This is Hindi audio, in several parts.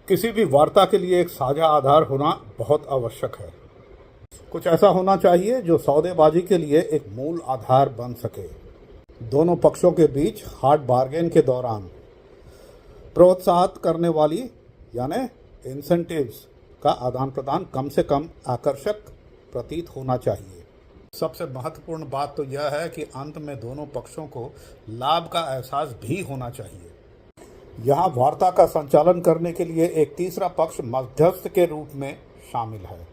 किसी भी वार्ता के लिए एक साझा आधार होना बहुत आवश्यक है। कुछ ऐसा होना चाहिए जो सौदेबाजी के लिए एक मूल आधार बन सके। दोनों पक्षों के बीच हार्ड बार्गेन के दौरान प्रोत्साहित करने वाली यानी इंसेंटिव्स का आदान प्रदान कम से कम आकर्षक प्रतीत होना चाहिए। सबसे महत्वपूर्ण बात तो यह है कि अंत में दोनों पक्षों को लाभ का एहसास भी होना चाहिए। यहाँ वार्ता का संचालन करने के लिए एक तीसरा पक्ष मध्यस्थ के रूप में शामिल है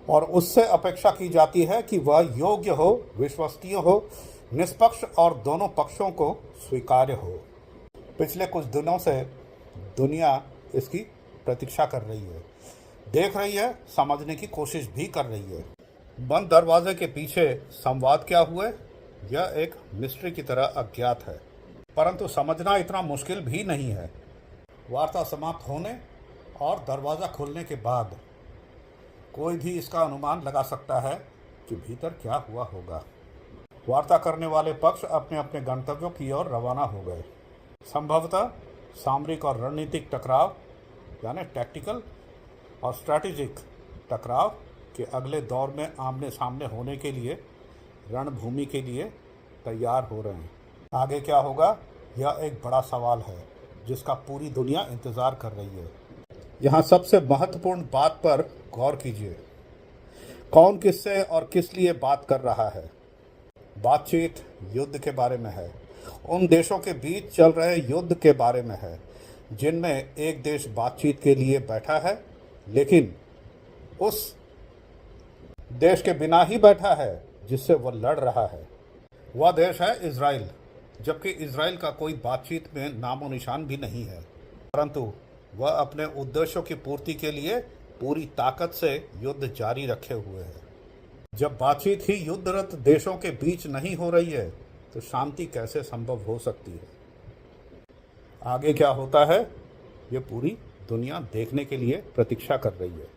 और उससे अपेक्षा की जाती है कि वह योग्य हो, विश्वसनीय हो, निष्पक्ष और दोनों पक्षों को स्वीकार्य हो। पिछले कुछ दिनों से दुनिया इसकी प्रतीक्षा कर रही है, देख रही है, समझने की कोशिश भी कर रही है। बंद दरवाजे के पीछे संवाद क्या हुए, यह एक मिस्ट्री की तरह अज्ञात है, परंतु समझना इतना मुश्किल भी नहीं है। वार्ता समाप्त होने और दरवाज़ा खुलने के बाद कोई भी इसका अनुमान लगा सकता है कि भीतर क्या हुआ होगा। वार्ता करने वाले पक्ष अपने अपने गंतव्यों की ओर रवाना हो गए। संभवतः सामरिक और रणनीतिक टकराव यानी टैक्टिकल और स्ट्रैटेजिक टकराव के अगले दौर में आमने सामने होने के लिए रणभूमि के लिए तैयार हो रहे हैं। आगे क्या होगा, यह एक बड़ा सवाल है जिसका पूरी दुनिया इंतज़ार कर रही है। यहाँ सबसे महत्वपूर्ण बात पर गौर कीजिए, कौन किससे और किस लिए बात कर रहा है। बातचीत युद्ध के बारे में है, उन देशों के बीच चल रहे युद्ध के बारे में है जिनमें एक देश बातचीत के लिए बैठा है लेकिन उस देश के बिना ही बैठा है जिससे वह लड़ रहा है। वह देश है इजराइल, जबकि इजराइल का कोई बातचीत में नामो निशान भी नहीं है, परंतु वह अपने उद्देश्यों की पूर्ति के लिए पूरी ताकत से युद्ध जारी रखे हुए है। जब बातचीत ही युद्धरत देशों के बीच नहीं हो रही है तो शांति कैसे संभव हो सकती है। आगे क्या होता है, ये पूरी दुनिया देखने के लिए प्रतीक्षा कर रही है।